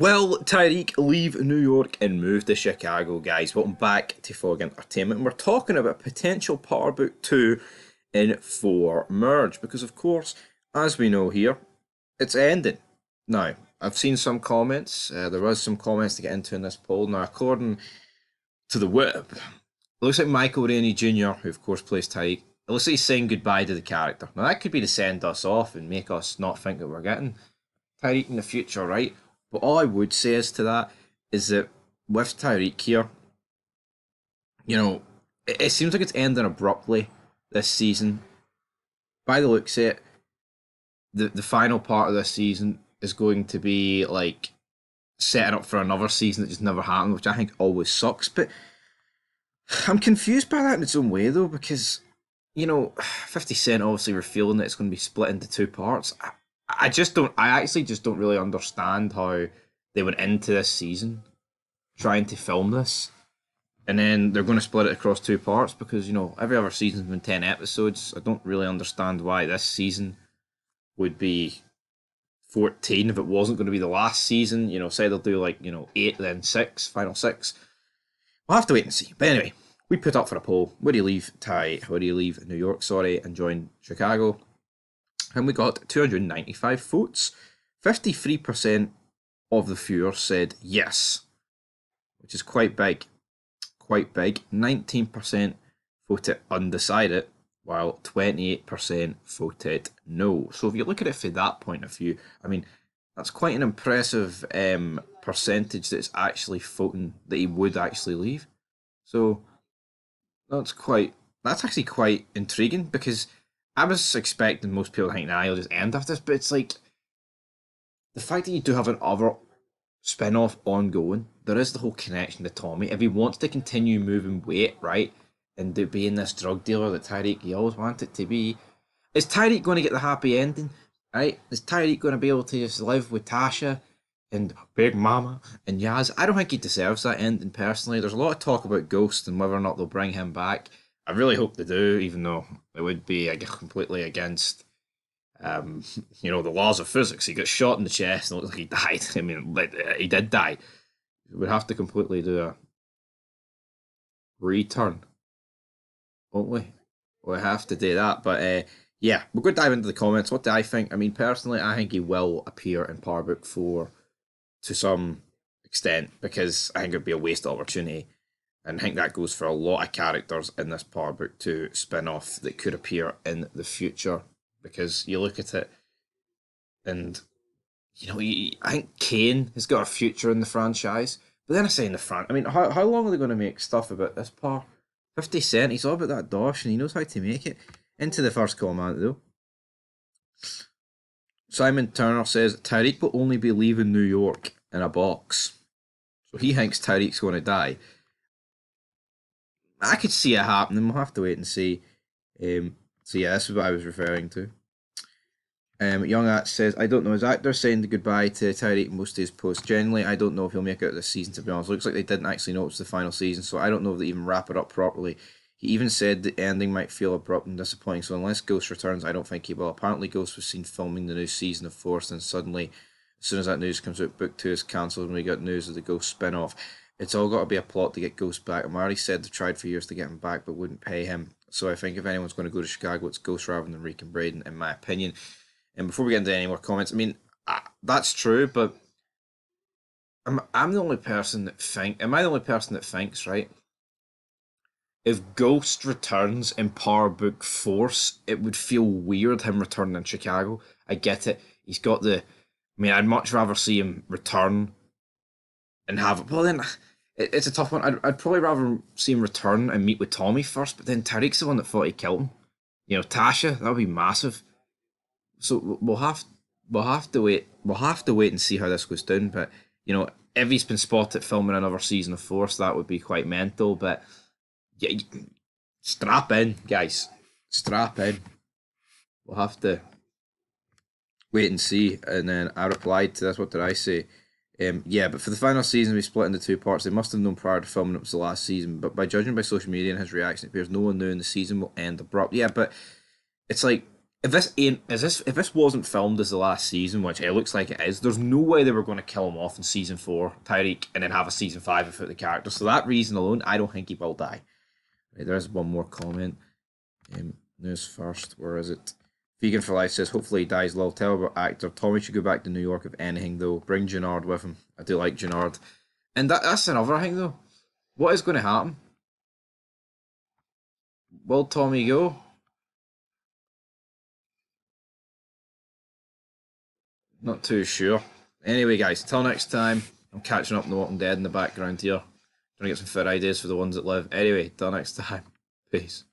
Well, Tariq, leave New York and move to Chicago, guys. Welcome back to Fog Entertainment. And we're talking about potential Power Book 2 in 4 merge because, of course, as we know here, it's ending. Now, I've seen some comments. There was some comments to get into in this poll. Now, according to the web, it looks like Michael Rainey Jr., who of course plays Tariq, it looks like he's saying goodbye to the character. Now, that could be to send us off and make us not think that we're getting Tariq in the future, right? But all I would say is to that is that with Tyreek here, it seems like it's ending abruptly this season. By the looks of it, the final part of this season is going to be like setting up for another season that just never happened, which I think always sucks. But I'm confused by that in its own way though, because 50 Cent obviously revealing that it's going to be split into two parts. I just don't. I actually just don't really understand how they went into this season trying to film this, and then they're going to split it across two parts because every other season's been 10 episodes. I don't really understand why this season would be 14 if it wasn't going to be the last season. Say they'll do like 8, then 6, final 6. We'll have to wait and see. But anyway, we put up for a poll. Where do you leave Where do you leave New York? Sorry, and join Chicago? And we got 295 votes. 53% of the viewers said yes, which is quite big. Quite big. 19% voted undecided, while 28% voted no. So if you look at it from that point of view, I mean, that's quite an impressive percentage that's actually voting that he would actually leave. So that's actually quite intriguing because I was expecting most people to think, nah, he'll just end after this, but it's like the fact that you do have an other spin off ongoing, there is the whole connection to Tommy. If he wants to continue moving weight, right, and being this drug dealer that Tyreek he always wanted to be, is Tyreek going to get the happy ending? Right? Is Tyreek going to be able to just live with Tasha and Big Mama and Yaz? I don't think he deserves that ending personally. There's a lot of talk about Ghost and whether or not they'll bring him back. I really hope they do, even though it would be completely against, the laws of physics. He got shot in the chest and it looked like he died. I mean, he did die. We'd have to completely do a return, won't we? We have to do that. But yeah, we're going to dive into the comments. What do I think? I mean, personally, I think he will appear in Power Book 4 to some extent because I think it would be a waste of opportunity. And I think that goes for a lot of characters in this Power Book 2 spin off that could appear in the future. Because you look at it and, I think Kane has got a future in the franchise. But then I say in the front, I mean, how long are they going to make stuff about this part? 50 Cent, he's all about that dosh and he knows how to make it. Into the first comment though. Simon Turner says Tariq will only be leaving New York in a box. So he thinks Tariq's going to die. I could see it happening. We'll have to wait and see. So yeah, this is what I was referring to. Young At says, I don't know, his actor saying goodbye to Tyreek most of his posts. Generally, I don't know if he'll make it this season, to be honest. Looks like they didn't actually know it was the final season, so I don't know if they even wrap it up properly. He even said the ending might feel abrupt and disappointing, so unless Ghost returns, I don't think he will. Apparently, Ghost was seen filming the new season of Force, and suddenly, as soon as that news comes out, Book 2 is cancelled and we got news of the Ghost spin-off. It's all got to be a plot to get Ghost back. Amari said they tried for years to get him back, but wouldn't pay him. So I think if anyone's going to go to Chicago, it's Ghost rather than Rick and Braden, in my opinion. And before we get into any more comments, I mean, that's true, but I'm the only person that am I the only person that thinks, right? If Ghost returns in Power Book Force, it would feel weird him returning in Chicago. I get it. He's got I mean, I'd much rather see him return and have. Well, then it's a tough one. I'd probably rather see him return and meet with Tommy first, but then Tariq's the one that thought he killed him. Tasha, that would be massive. So we'll have to wait. We'll have to wait and see how this goes down. But if he's been spotted filming another season of Force, that would be quite mental. But yeah, strap in, guys. Strap in. We'll have to wait and see. And then I replied to this. What did I say? Yeah, but for the final season, we split into two parts. They must have known prior to filming it was the last season. But by judging by social media and his reaction, it appears no one knew the season will end abrupt. Yeah, but it's like if this wasn't filmed as the last season, which it looks like it is, there's no way they were going to kill him off in season 4, Tyreek, and then have a season 5 without the character. So that reason alone, I don't think he will die. Right, there's one more comment. News first. Where is it? Vegan for Life says, hopefully he dies. Lol. Tell about actor. Tommy should go back to New York if anything, though. Bring Gennard with him. I do like Gennard. And that's another thing, though. What is going to happen? Will Tommy go? Not too sure. Anyway, guys, till next time. I'm catching up on The Walking Dead in the background here. Trying to get some fair ideas for the ones that live. Anyway, till next time. Peace.